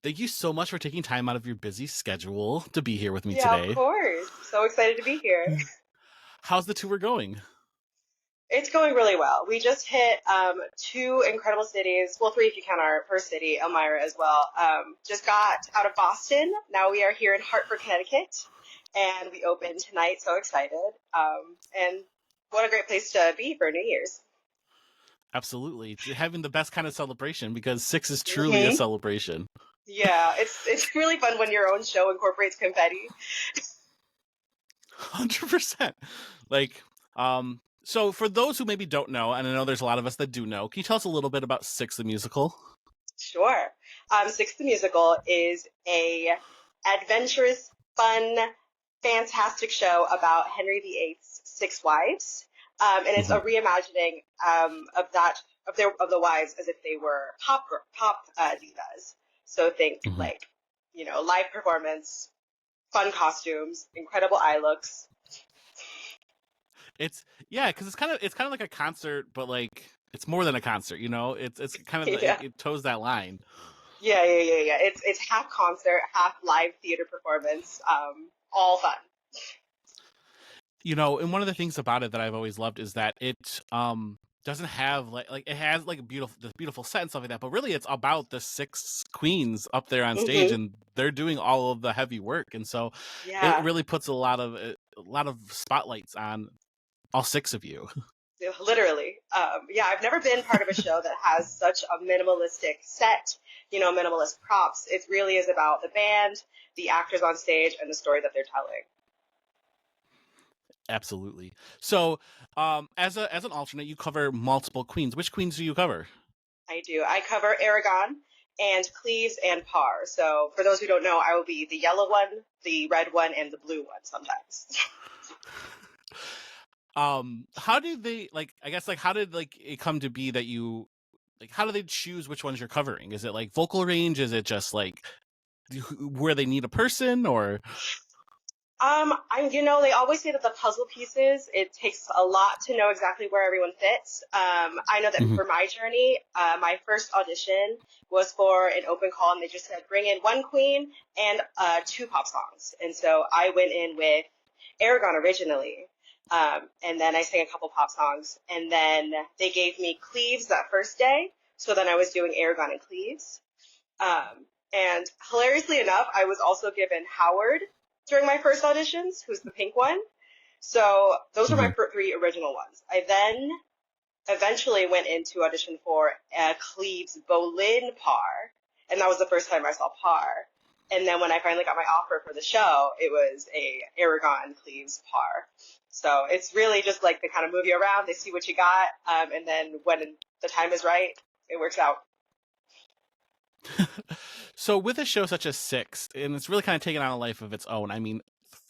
Thank you so much for taking time out of your busy schedule to be here with me Yeah, of today. course. So excited to be here. How's the tour going? It's going really well. We just hit two incredible cities. Well, three if you count our first city, Elmira, as well. Just got out of Boston. Now we are here in Hartford, Connecticut, and we open tonight. So excited. And what a great place to be for New Year's. Absolutely. Having the best kind of celebration because six is truly a hmm celebration. Yeah, it's really fun when your own show incorporates confetti. 100%. Like, so for those who maybe don't know, and I know there's a lot of us that do know, can you tell us a little bit about Six the Musical? Sure. Six the Musical is a adventurous, fun, fantastic show about Henry VIII's six wives, and it's a Mhm. reimagining of the wives as if they were pop divas. So think Mhm. like live performance, fun costumes, incredible eye looks. It's yeah, because it's kind of like a concert, but like it's more than a concert. It's kind of Yeah. it toes that line. Yeah. It's half concert, half live theater performance. All fun. And one of the things about it that I've always loved is that it doesn't have like it has like this beautiful set and stuff like that, but really it's about the six queens up there on stage hmm and they're doing all of the heavy work, and so it Yeah. really puts a lot of spotlights on all six of you. Yeah, literally. Yeah, I've never been part of a show that has such a minimalistic set, minimalist props. It really is about the band, the actors on stage, and the story that they're telling. Absolutely. So, as an alternate, you cover multiple queens. Which queens do you cover? I do. I cover Aragon and Cleves and Parr. So for those who don't know, I will be the yellow one, the red one, and the blue one sometimes. How did they like? I guess like how did like it come to be that you like? How do they choose which ones you're covering? Is it like vocal range? Is it just like where they need a person or? They always say that the puzzle pieces, it takes a lot to know exactly where everyone fits. I know that Mhm. for my journey, my first audition was for an open call, and they just said bring in one queen and two pop songs. And so I went in with Aragon originally, and then I sang a couple pop songs, and then they gave me Cleves that first day. So then I was doing Aragon and Cleves. And hilariously enough, I was also given Howard during my first auditions, who's the pink one. So those were my Mhm. three original ones. I then eventually went into audition for Cleve's Boleyn Par, and that was the first time I saw Par. And then when I finally got my offer for the show, it was a Aragon Cleves Par. So it's really just like they kind of move you around, they see what you got, and then when the time is right, it works out. So with a show such as Six, and it's really kind of taken on a life of its own. I mean,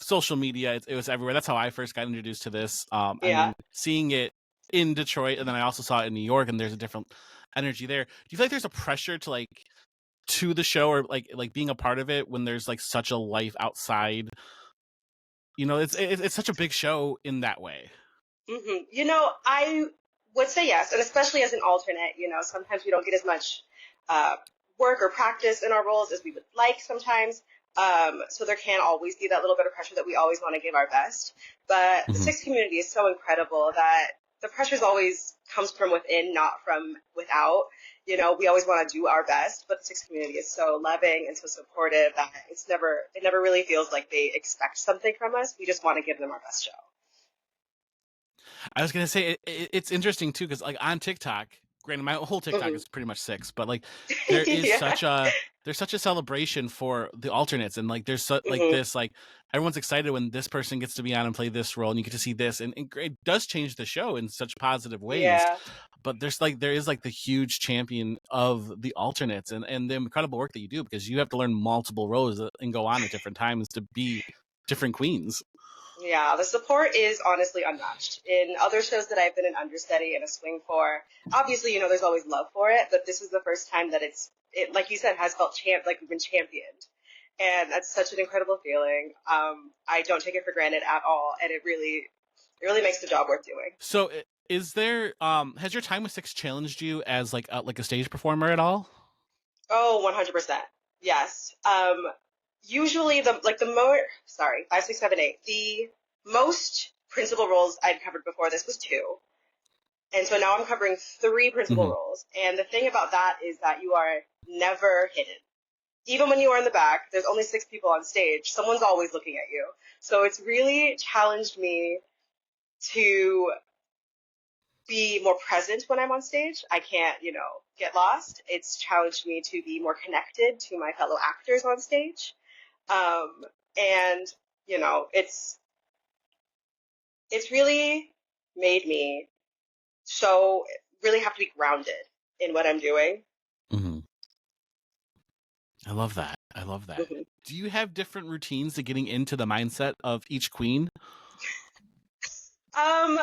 social media, it was everywhere. That's how I first got introduced to this. I Yeah. mean, seeing it in Detroit, and then I also saw it in New York, and there's a different energy there. Do you feel like there's a pressure to like to the show or like being a part of it when there's like such a life outside? It's such a big show in that way. I would say yes, and especially as an alternate, sometimes we don't get as much uh, work or practice in our roles as we would like sometimes. So there can always be that little bit of pressure that we always want to give our best. But the Mhm. Six community is so incredible that the pressure always comes from within, not from without. We always want to do our best, but the Six community is so loving and so supportive that it never really feels like they expect something from us. We just want to give them our best show. I was gonna say it's interesting too because like on TikTok, granted my whole TikTok hmm is pretty much six, but like there is yeah. such a celebration for the alternates, and like like hmm this like everyone's excited when this person gets to be on and play this role, and you get to see this, and it does change the show in such positive ways. Yeah. But there is like the huge champion of the alternates and the incredible work that you do because you have to learn multiple roles and go on at different times to be different queens. Yeah, the support is honestly unmatched. In other shows that I've been an understudy and a swing for, obviously, there's always love for it, but this is the first time that it, like you said, has felt like we've been championed. And that's such an incredible feeling. I don't take it for granted at all, and it really makes the job worth doing. So is there has your time with Six challenged you as like a stage performer at all? Oh, 100%. Yes. Usually the more, sorry, 5, 6, 7, 8. The most principal roles I'd covered before this was two. And so now I'm covering three principal Hmm. roles. And the thing about that is that you are never hidden. Even when you are in the back, there's only 6 people on stage. Someone's always looking at you. So it's really challenged me to be more present when I'm on stage. I can't, get lost. It's challenged me to be more connected to my fellow actors on stage. Um, and, it's really made me so really have to be grounded in what I'm doing. Hmm. I love that. I love that. Hmm. Do you have different routines to getting into the mindset of each queen? Um,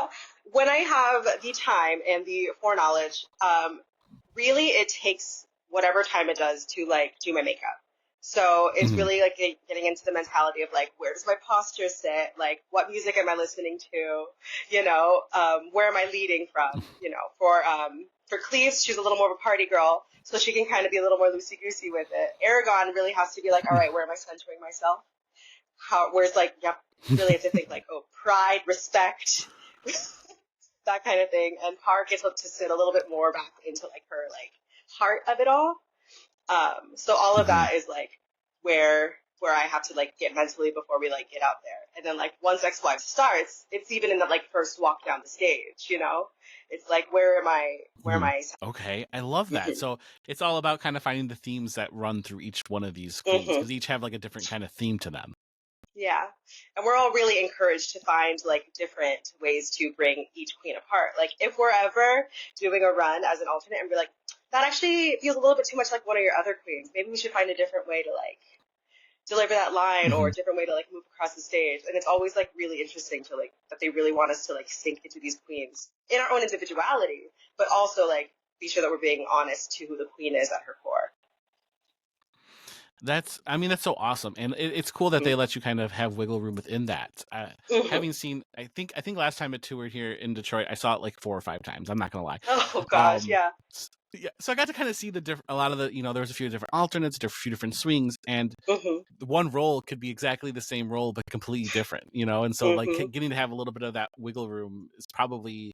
when I have the time and the foreknowledge, really it takes whatever time it does to like do my makeup. So it's Hmm. really like getting into the mentality of like, where does my posture sit? Like, what music am I listening to? Where am I leading from? For Cleves, she's a little more of a party girl, so she can kind of be a little more loosey goosey with it. Aragon really has to be like, all right, where am I centering myself? Whereas like, yep, really have to think like, oh, pride, respect, that kind of thing. And Park gets up to sit a little bit more back into like her like heart of it all. So all of Hmm. that is like where I have to like get mentally before we like get out there. And then like once Ex-Wives starts, it's even in the like first walk down the stage. It's like where am I? Okay, I love that. Mm-hmm. So it's all about kind of finding the themes that run through each one of these queens Mm-hmm. because each have like a different kind of theme to them. Yeah. And we're all really encouraged to find like different ways to bring each queen apart. Like if we're ever doing a run as an alternate and be like, that actually feels a little bit too much like one of your other queens. Maybe we should find a different way to like deliver that line or Hmm. a different way to like move across the stage. And it's always like really interesting to like that they really want us to like sink into these queens in our own individuality, but also like be sure that we're being honest to who the queen is at her core. I mean, that's so awesome, and it's cool that Mm-hmm. they let you kind of have wiggle room within that. Mm-hmm. Having seen, I think last time it toured here in Detroit, I saw it like 4 or 5 times. I'm not gonna lie. Oh gosh, Um, yeah. yeah, so I got to kind of see a lot of the, there was a few different alternates, a few different swings, and Mm-hmm. the one role could be exactly the same role but completely different, and so like Mm-hmm. getting to have a little bit of that wiggle room is probably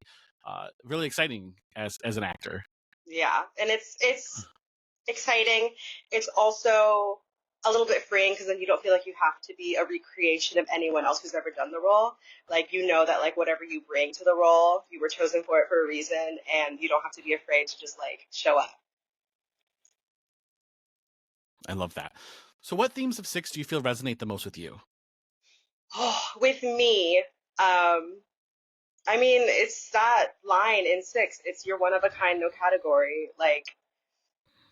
really exciting as an actor. Yeah, and it's exciting. It's also a little bit freeing because then you don't feel like you have to be a recreation of anyone else who's ever done the role. Like you know that like whatever you bring to the role, you were chosen for it for a reason, and you don't have to be afraid to just like show up. I love that. So what themes of Six do you feel resonate the most with you? Oh, with me, um, I mean, it's that line in 6. It's you're one of a kind, no category. Like,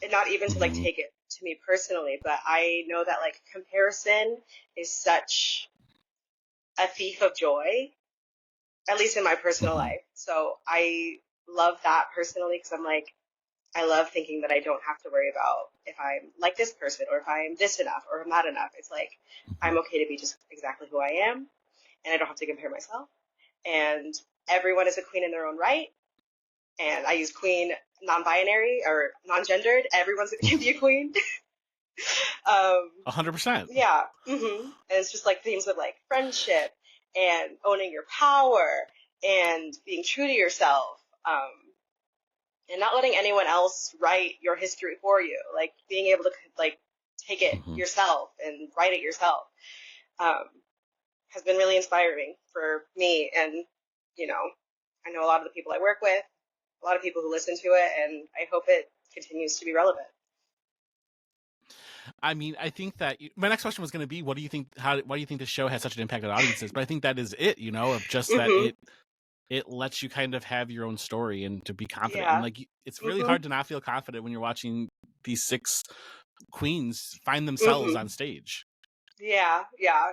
and not even to like Hmm. take it to me personally, but I know that like comparison is such a thief of joy, at least in my personal Hmm. life. So I love that personally because I'm like, I love thinking that I don't have to worry about if I'm like this person or if I'm this enough or if I'm not enough. It's like, Hmm. I'm okay to be just exactly who I am and I don't have to compare myself. And everyone is a queen in their own right. And I use queen non-binary or non-gendered. Everyone can be a queen. um, 100%. yeah. And it's just like themes of like friendship and owning your power and being true to yourself. And not letting anyone else write your history for you. Like being able to like take it Hmm. yourself and write it yourself. Um, has been really inspiring for me. And, you know, I know a lot of the people I work with, a lot of people who listen to it, and I hope it continues to be relevant. I mean, I think that my next question was going to be, what do you think? Why do you think the show has such an impact on audiences? But I think that is it. Of just that Hmm. it lets you kind of have your own story and to be confident. And Yeah. like, it's really Hmm. hard to not feel confident when you're watching these 6 queens find themselves Hmm. on stage. Yeah. Yeah.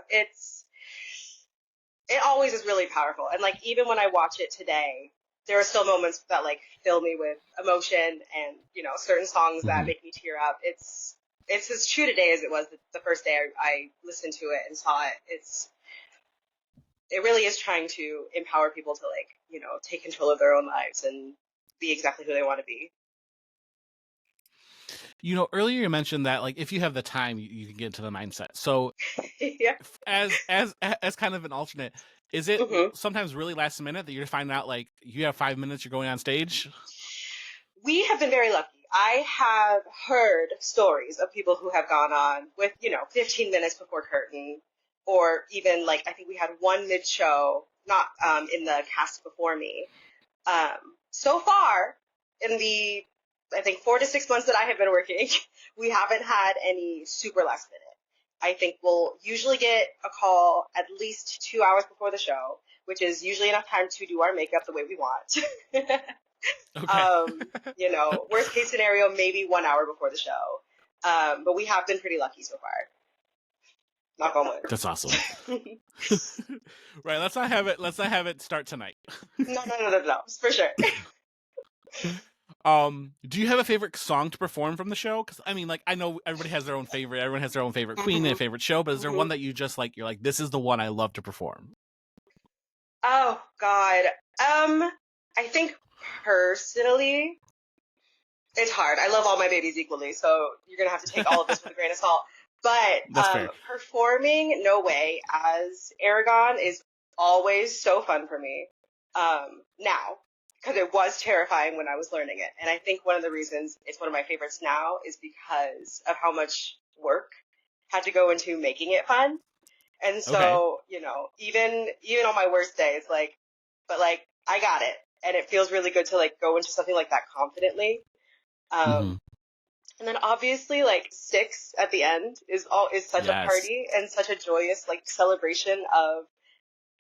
It always is really powerful. And like, even when I watch it today, there are still moments that like fill me with emotion and, certain songs that Hmm. make me tear up. It's as true today as it was the first day I listened to it and saw it. It really is trying to empower people to like, take control of their own lives and be exactly who they want to be. Earlier you mentioned that like if you have the time, you can get into the mindset. So Yeah. as kind of an alternate, is it hmm sometimes really last minute that you're finding out like you have 5 minutes, you're going on stage? We have been very lucky. I have heard stories of people who have gone on with, 15 minutes before curtain, or even like I think we had one mid show, not in the cast before me. So far, in the I think 4 to 6 months that I have been working, we haven't had any super last minute. I think we'll usually get a call at least 2 hours before the show, which is usually enough time to do our makeup the way we want. Okay. Worst case scenario, maybe 1 hour before the show. But we have been pretty lucky so far. Knock on That's awesome. wood. Right, let's not have it start tonight. No, for sure. Do you have a favorite song to perform from the show? Because I mean, like, I know everybody has their own favorite. Everyone has their own favorite queen and hmm a favorite show. But is there hmm one that you just like? You're like, this is the one I love to perform. Oh God. I think personally, it's hard. I love all my babies equally, so you're gonna have to take all of this with a grain of salt. But That's fair. performing No Way as Aragon is always so fun for me. Now, because it was terrifying when I was learning it, and I think one of the reasons it's one of my favorites now is because of how much work had to go into making it fun. And Okay. so, even on my worst days, but I got it, and it feels really good to like go into something like that confidently. Mm-hmm. Um, and then obviously like six at the end is such a Yes. party and such a joyous like celebration of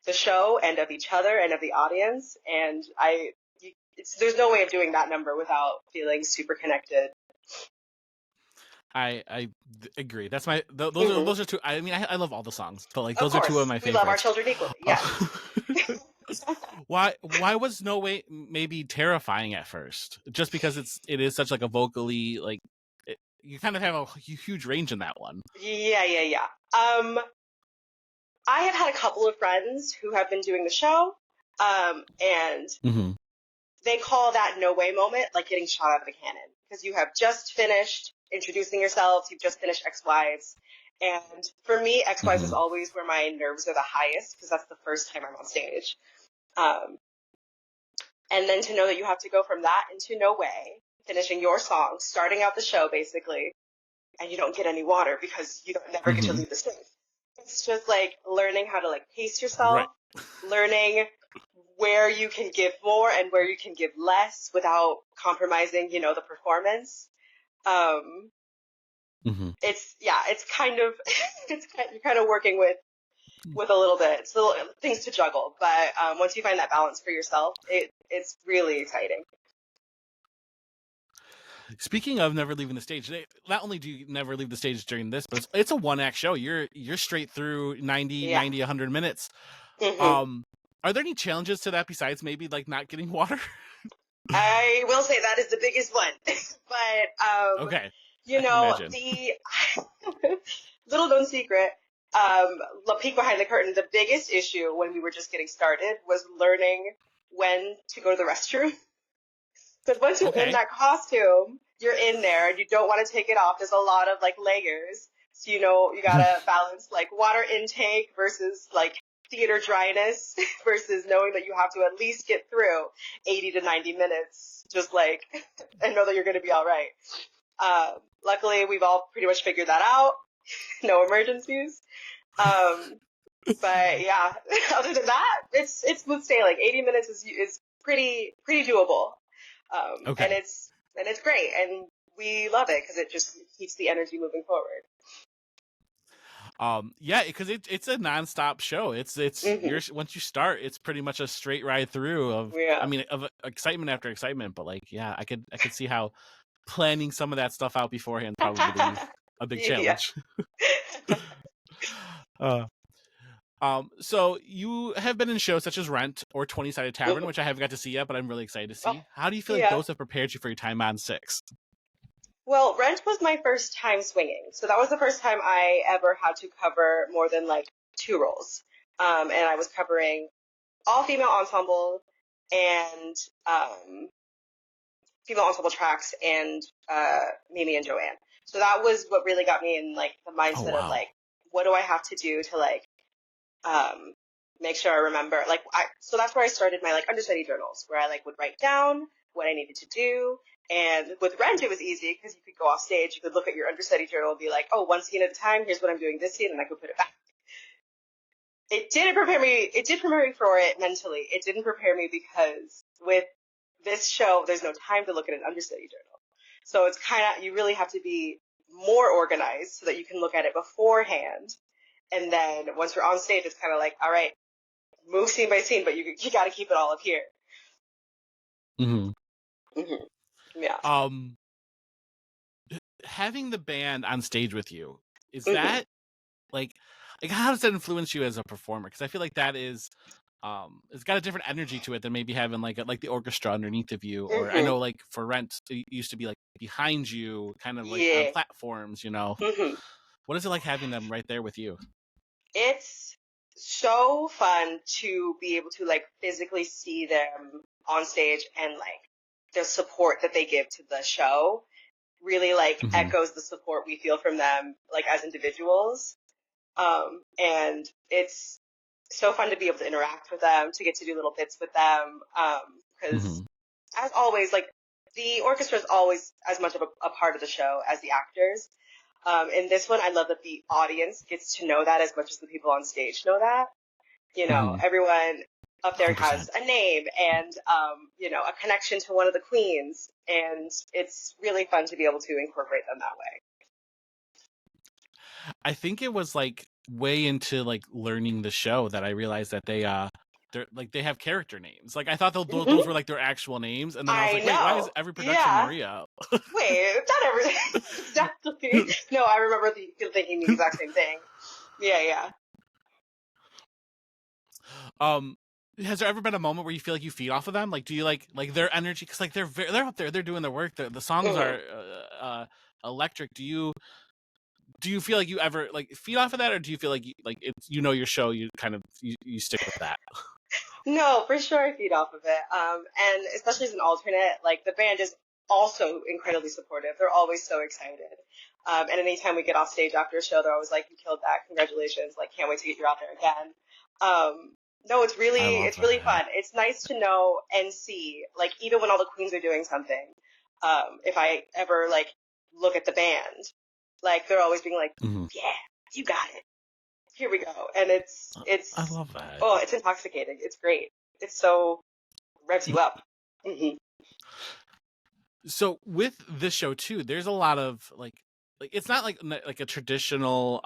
the show and of each other and of the audience. And there's no way of doing that number without feeling super connected. I agree. That's my hmm those are two. I mean, I love all the songs, but like Of those are two of course, my we love our favorites. children equally. Uh, Yes. why was No Way maybe terrifying at first? Just because it is such like a vocally like you kind of have a huge range in that one. Yeah. I have had a couple of friends who have been doing the show, and Mm-hmm. they call that no way moment like getting shot out of a cannon because you have just finished introducing yourselves, you've just finished X Wives. And for me, X Wives is Mm-hmm. always where my nerves are the highest because that's the first time I'm on stage. Um, and then to know that you have to go from that into No Way, finishing your song, starting out the show basically, and you don't get any water because you don't never get to Mm-hmm. leave the stage. It's just like learning how to like pace yourself, Right. learning where you can give more and where you can give less without compromising, the performance. Um, Mm-hmm. it's kind of, you're kind of working with a little bit, so things to juggle. But once you find that balance for yourself, it's really exciting. Speaking of never leaving the stage, not only do you never leave the stage during this, but it's a one act show. You're straight through Yeah. 100 minutes. hmm Um, are there any challenges to that besides maybe like not getting water? I will say that is the biggest one. But, Okay, I can imagine. the little known secret, the peek behind the curtain, the biggest issue when we were just getting started was learning when to go to the restroom. Because once you're in Okay. that costume, you're in there and you don't want to take it off. There's a lot of like layers. So, you gotta balance like water intake versus like theater dryness versus knowing that you have to at least get through 80 to 90 minutes just like and know that you're going to be all right. Luckily, we've all pretty much figured that out. No emergencies. Um, but yeah, other than that, it's smooth sailing. 80 minutes is pretty doable. And Okay. it's great, and we love it because it just keeps the energy moving forward. Yeah, because it's a nonstop show. It's hmm you're once you start, it's pretty much a straight ride through of I Yeah. mean of excitement after excitement. But like, yeah, I could see how planning some of that stuff out beforehand probably a big Yeah. challenge. uh, so you have been in shows such as Rent or 20 Sided Tavern, Mhm. which I haven't got to see yet, but I'm really excited to Oh, see. How do you feel like yeah. those have prepared you for your time on Six? Well, Rent was my first time swinging, so that was the first time I ever had to cover more than like two roles. And I was covering all female ensemble and female ensemble tracks and Mimi and Joanne. So that was what really got me in like the Oh mindset of wow. like, what do I have to do to like um, make sure I remember. Like, so that's where I started my like understudy journals, where I like would write down what I needed to do. And with Rent, it was easy because you could go off stage, you could look at your understudy journal and be like, oh, one scene at a time. Here's what I'm doing this scene, and I could put it back. It didn't prepare me. It did prepare me for it mentally. It didn't prepare me because with this show, there's no time to look at an understudy journal. So it's kind of, you really have to be more organized so that you can look at it beforehand. And then once you're on stage, it's kind of like, all right, move scene by scene, but you got to keep it all up here. Mm-hmm. Mm-hmm. Yeah. Having the band on stage with you, is Mm-hmm. that like how does that influence you as a performer? Because I feel like that is it's got a different energy to it than maybe having like the orchestra underneath of you, or I Mm-hmm. know like for Rent it used to be like behind you, kind of like on Yeah. platforms, you know. Mm-hmm. What is it like having them right there with you? It's so fun to be able to like physically see them on stage and like the support that they give to the show really like Mm-hmm. echoes the support we feel from them like as individuals. And it's so fun to be able to interact with them, to get to do little bits with them. Because Mm-hmm. as always, like the orchestra is always as much of a part of the show as the actors. In this one, I love that the audience gets to know that as much as the people on stage know that. You know, Mm-hmm. everyone up there has 100%. a name and, you know, a connection to one of the queens. And it's really fun to be able to incorporate them that way. I think it was like way into like learning the show that I realized that they're like they have character names. Like I thought those Mm-hmm. were like their actual names, and then I was I like, wait, why is know. every production Yeah. Maria? Wait, not everything. Exactly. No, I remember thinking the exact same thing. Yeah, yeah. um, has there ever been a moment where you feel like you feed off of them? Like, do you like their energy? Because like they're up there, they're doing their work. The songs Mm-hmm. are electric. Do you feel like you ever like feed off of that, or do you feel like like it's your show, you kind of you stick with that? No, for sure I feed off of it. And especially as an alternate, like the band is also incredibly supportive. They're always so excited. And anytime we get off stage after a show, they're always like, "You killed that! Congratulations! Like, can't wait to get you out there again." No, I love it's really that. fun. It's nice to know and see, like, even when all the queens are doing something, if I ever like look at the band, like they're always being like, Mm-hmm. "Yeah, you got it. Here we go." And I it's love that. oh, it's intoxicating. It's great. It's so revs you up. Hmm. So with this show too, there's a lot of like it's not like a traditional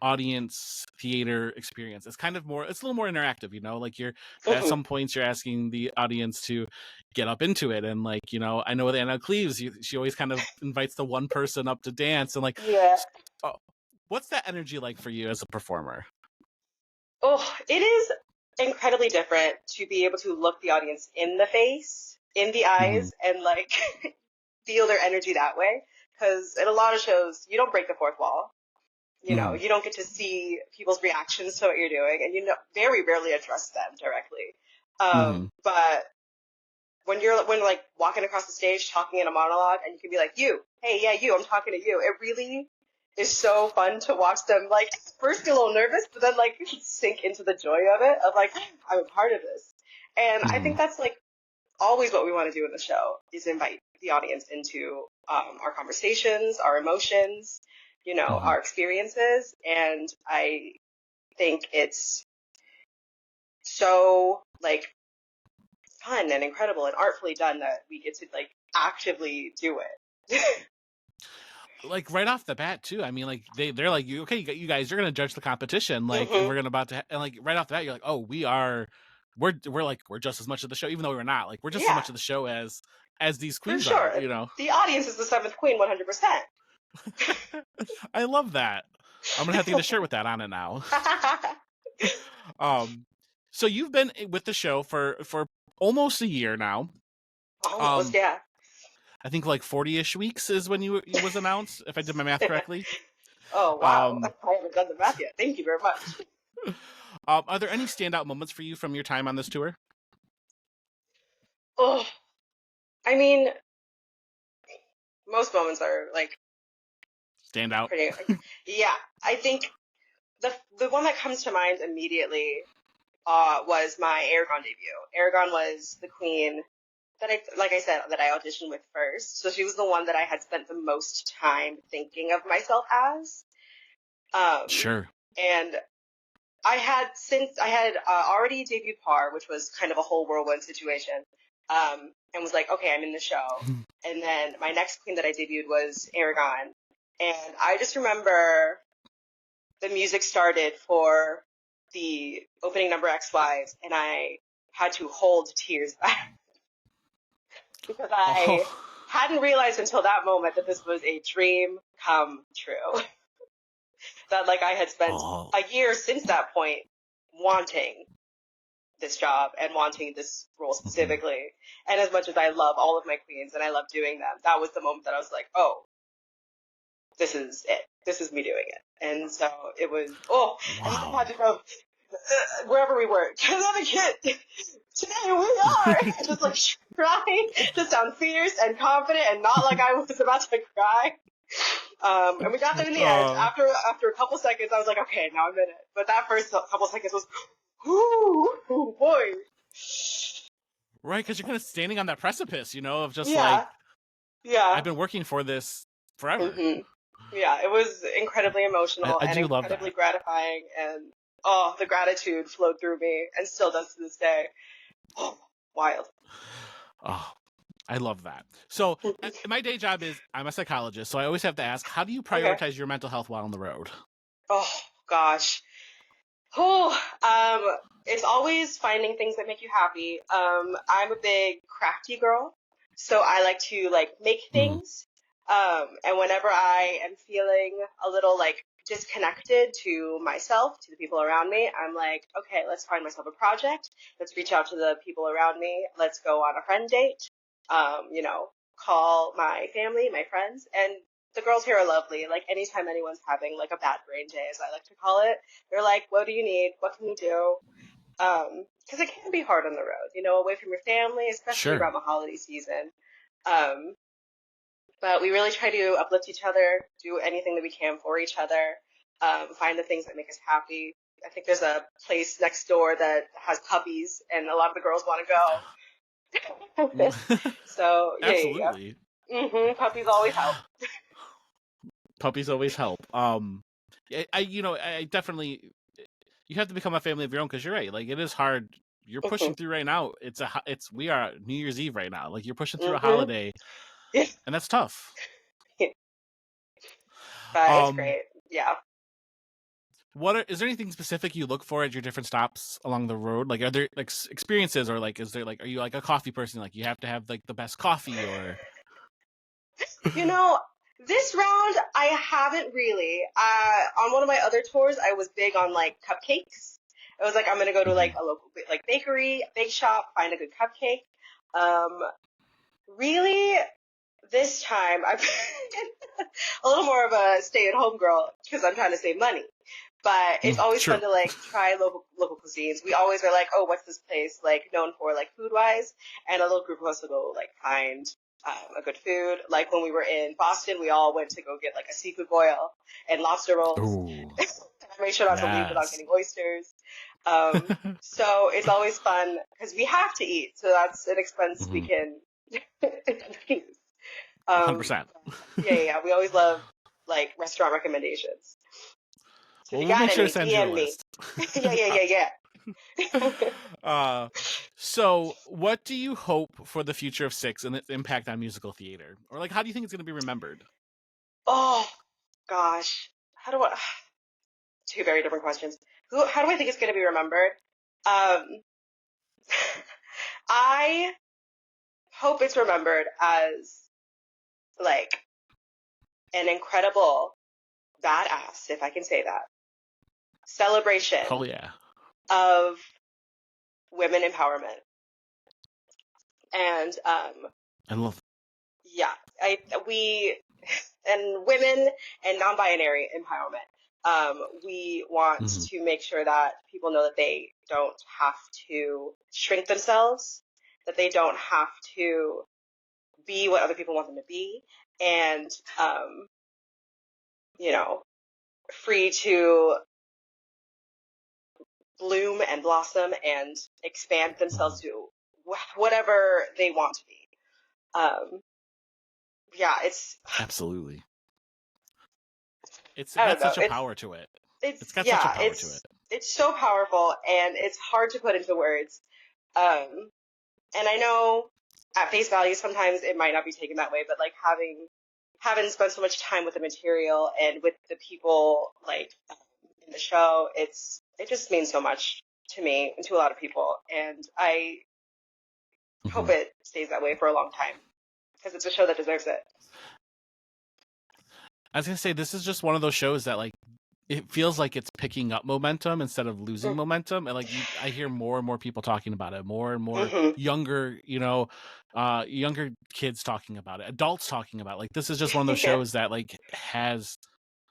audience theater experience. It's kind of more, it's a little more interactive, like you're at Hmm. some points you're asking the audience to get up into it, and like I know with Anna Cleves, she always kind of invites the one person up to dance, and like Yeah. oh, what's that energy like for you as a performer? Oh, it is incredibly different to be able to look the audience in the face, in the Mm-hmm. eyes, and like feel their energy that way. Because in a lot of shows, you don't break the fourth wall. You know, Mm-hmm. you don't get to see people's reactions to what you're doing, and you know, very rarely address them directly. Mm-hmm. But when like walking across the stage talking in a monologue, and you can be like, "You, hey, yeah, you, I'm talking to you." It really is so fun to watch them like first be a little nervous, but then like sink into the joy of it, of like, I'm a part of this. And I Mm-hmm. think that's like always what we want to do in the show, is invite the audience into our conversations, our emotions, you know, Mm-hmm. our experiences. And I think it's so like fun and incredible and artfully done that we get to like actively do it. Like right off the bat too. I mean, like they're like, okay, you guys, you're gonna judge the competition, like, and Hmm. we're gonna about to, and like right off the bat, you're like, oh, we're like, we're just as much of the show, even though we're not, like, we're just as Yeah, much of the show as these for queens are, sure. The audience is the seventh queen, 100%. I love that. I'm gonna have to get a shirt with that on it now. um, so you've been with the show for almost a year now. Almost, Um, yeah. I think like 40-ish weeks is when you was announced, if I did my math correctly. Oh, wow. Um, I haven't done the math yet. Thank you very much. Are there any standout moments for you from your time on this tour? Oh, I mean, most moments are like Stand out. pretty. Yeah, I think the one that comes to mind immediately was my Aragon debut. Aragon was the queen that like I said, that I auditioned with first. So she was the one that I had spent the most time thinking of myself as. Sure. And I had already debuted Par, which was kind of a whole whirlwind situation, and was like, okay, I'm in the show. And then my next queen that I debuted was Aragon, and I just remember the music started for the opening number Ex-Wives, and I had to hold tears back because I Oh. hadn't realized until that moment that this was a dream come true. That like I had spent Oh. a year since that point wanting this job and wanting this role Mhm. specifically. And as much as I love all of my queens and I love doing them, that was the moment that I was like, oh, this is it. This is me doing it. And so it was, oh, and then I had Wow. to go wherever we were, Connecticut, today we are, just like crying, to sound fierce and confident and not like I was about to cry. And we got there in the end. Uh, After a couple seconds, I was like, okay, now I'm in it. But that first couple seconds was, ooh, boy. right, because you're kind of standing on that precipice, of just like Yeah, yeah. I've been working for this forever. hmm Yeah, it was incredibly I, emotional I and do love incredibly that. gratifying, and oh, the gratitude flowed through me and still does to this day. Oh, wild. Oh, I love that. So my day job is I'm a psychologist, so I always have to ask, how do you Okay. prioritize your mental health while on the road? Oh, gosh. Oh, it's always finding things that make you happy. I'm a big crafty girl, so I like to like make Mm, things. And whenever I am feeling a little like disconnected to myself, to the people around me, I'm like, okay, let's find myself a project. Let's reach out to the people around me. Let's go on a friend date. Call my family, my friends, and the girls here are lovely. Like anytime anyone's having like a bad brain day, as I like to call it, they're like, what do you need? What can we do? Because it can be hard on the road, away from your family, especially sure. around the holiday season. Um, but we really try to uplift each other, do anything that we can for each other, find the things that make us happy. I think there's a place next door that has puppies, and a lot of the girls want to go. So yeah. Absolutely. Puppies always help. Puppies always help. I definitely you have to become a family of your own because you're right. Like it is hard. You're pushing through right now. We are New Year's Eve right now. Like you're pushing through a hmm holiday, and that's tough. But it's Um, great. Yeah. is there anything specific you look for at your different stops along the road? Like, are there like experiences, or like, is there like, are you like a coffee person? Like, you have to have like the best coffee, or You know, this round I haven't really. On one of my other tours, I was big on like cupcakes. I was like, I'm gonna go to like Mhm. a local like bakery, bake shop, find a good cupcake. Um, really, this time I've been a little more of a stay-at-home girl because I'm trying to save money. But it's always fun Sure. to like try local cuisines. We always are like, oh, what's this place like known for like food wise? And a little group of us will go like find a good food. Like when we were in Boston, we all went to go get like a seafood boil and lobster rolls. Ooh, I made sure not to leave without yes. getting oysters. So it's always fun because we have to eat, so that's an expense we Mhm. can excuse. 100%. Yeah. We always love like restaurant recommendations. So if Well, you we'll got make sure to any, send you a DM me. list. Yeah. uh, so, what do you hope for the future of Six and its impact on musical theater? Or, like, how do you think it's going to be remembered? Oh gosh, how do I? Two very different questions. How do I think it's going to be remembered? Um, I hope it's remembered as like an incredible badass, if I can say that, celebration Oh, yeah. of women empowerment. And I love yeah, we and women and non-binary empowerment. We want Mhm. to make sure that people know that they don't have to shrink themselves, that they don't have to be what other people want them to be, and you know, free to bloom and blossom and expand themselves to whatever they want to be. Yeah, Absolutely. It's I got don't know. such a power to it. It's got such a Yeah, power to it. it's so powerful and it's hard to put into words. Um, and I know at face value sometimes it might not be taken that way, but like having spent so much time with the material and with the people like in the show, it just means so much to me and to a lot of people, and I hope Mm-hmm. it stays that way for a long time because it's a show that deserves it. I was gonna say this is just one of those shows that like it feels like it's picking up momentum instead of losing momentum, and like I hear more and more people talking about it, more and more Mm-hmm. younger, younger kids talking about it, adults talking about it. Like this is just one of those Yeah. shows that like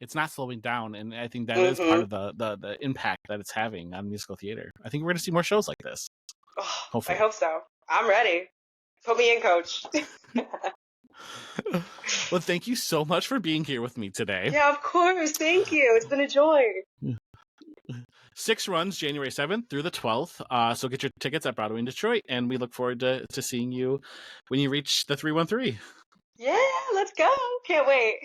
it's not slowing down, and I think that is part Mm-hmm. of the impact that it's having on musical theater. I think we're gonna see more shows like this, Oh, I hopefully. hope so. I'm ready. Put me in, coach. Well, thank you so much for being here with me today. Yeah, of course. Thank you. It's been a joy. 6 runs January 7th through the 12th. So get your tickets at Broadway in Detroit, and we look forward to seeing you when you reach the 313. Yeah, let's go. Can't wait.